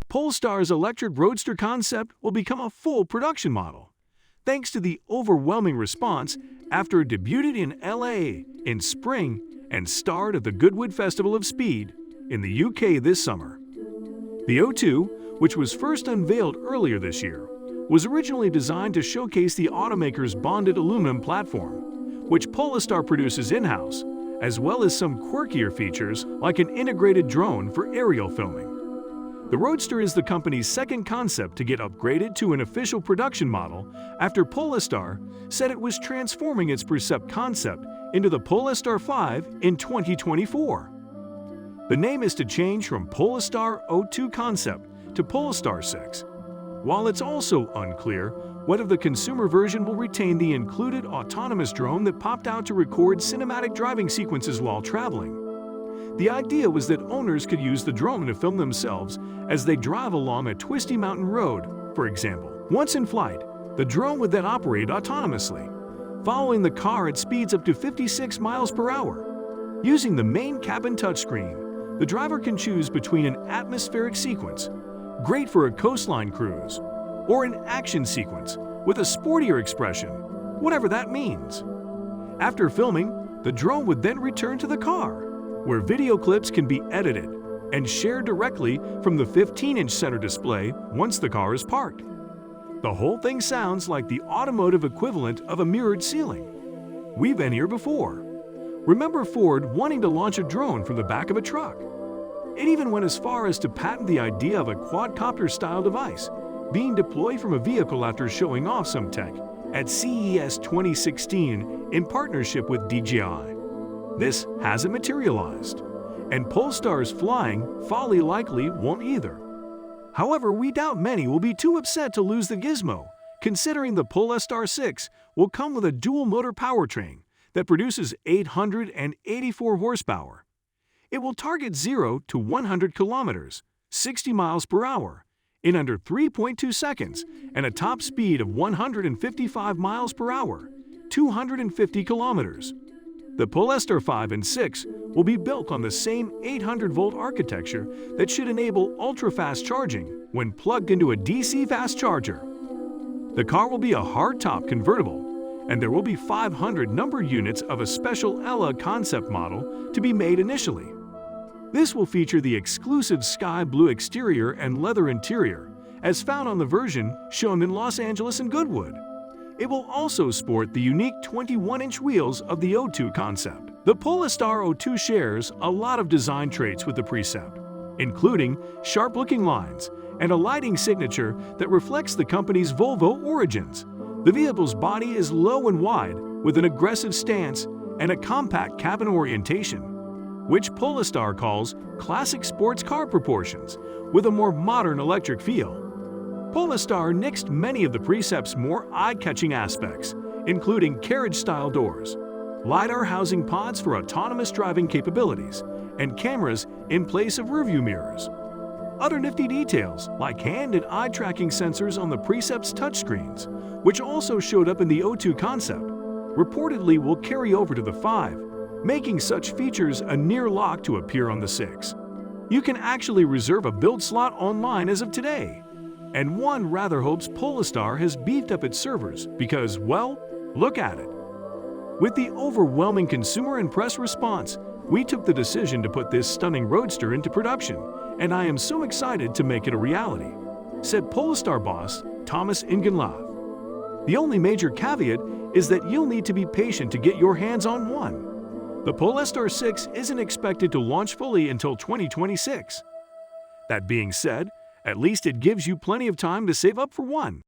Polestar's electric roadster concept will become a full production model, thanks to the overwhelming response after it debuted in LA in spring and starred at the Goodwood Festival of Speed in the UK this summer. The O2, which was first unveiled earlier this year, was originally designed to showcase the automaker's bonded aluminum platform, which Polestar produces in-house, as well as some quirkier features like an integrated drone for aerial filming. The Roadster is the company's second concept to get upgraded to an official production model after Polestar said it was transforming its Precept concept into the Polestar 5 in 2024. The name is to change from Polestar O2 Concept to Polestar 6, while it's also unclear whether the consumer version will retain the included autonomous drone that popped out to record cinematic driving sequences while traveling. The idea was that owners could use the drone to film themselves as they drive along a twisty mountain road, for example. Once in flight, the drone would then operate autonomously, following the car at speeds up to 56 miles per hour. Using the main cabin touchscreen, the driver can choose between an atmospheric sequence, great for a coastline cruise, or an action sequence with a sportier expression, whatever that means. After filming, the drone would then return to the car, where video clips can be edited and shared directly from the 15-inch center display once the car is parked. The whole thing sounds like the automotive equivalent of a mirrored ceiling. We've been here before. Remember Ford wanting to launch a drone from the back of a truck? It even went as far as to patent the idea of a quadcopter-style device being deployed from a vehicle after showing off some tech at CES 2016 in partnership with DJI. This hasn't materialized, and Polestar's flying folly likely won't either. However, we doubt many will be too upset to lose the gizmo, considering the Polestar 6 will come with a dual-motor powertrain that produces 884 horsepower. It will target 0 to 100 kilometers, 60 miles per hour, in under 3.2 seconds and a top speed of 155 miles per hour, 250 kilometers. The Polestar 5 and 6 will be built on the same 800-volt architecture that should enable ultra-fast charging when plugged into a DC fast charger. The car will be a hardtop convertible, and there will be 500 number units of a special Ella concept model to be made initially. This will feature the exclusive sky blue exterior and leather interior, as found on the version shown in Los Angeles and Goodwood. It will also sport the unique 21-inch wheels of the O2 concept. The Polestar O2 shares a lot of design traits with the Precept, including sharp-looking lines and a lighting signature that reflects the company's Volvo origins. The vehicle's body is low and wide, with an aggressive stance and a compact cabin orientation, which Polestar calls classic sports car proportions with a more modern electric feel. Polestar nixed many of the Precept's more eye-catching aspects, including carriage-style doors, LiDAR housing pods for autonomous driving capabilities, and cameras in place of rearview mirrors. Other nifty details, like hand and eye tracking sensors on the Precept's touchscreens, which also showed up in the O2 concept, reportedly will carry over to the 5, making such features a near lock to appear on the 6. You can actually reserve a build slot online as of today. And one rather hopes Polestar has beefed up its servers because, well, look at it. With the overwhelming consumer and press response, we took the decision to put this stunning roadster into production, and I am so excited to make it a reality, said Polestar boss Thomas Ingenlath. The only major caveat is that you'll need to be patient to get your hands on one. The Polestar 6 isn't expected to launch fully until 2026. That being said, at least it gives you plenty of time to save up for one.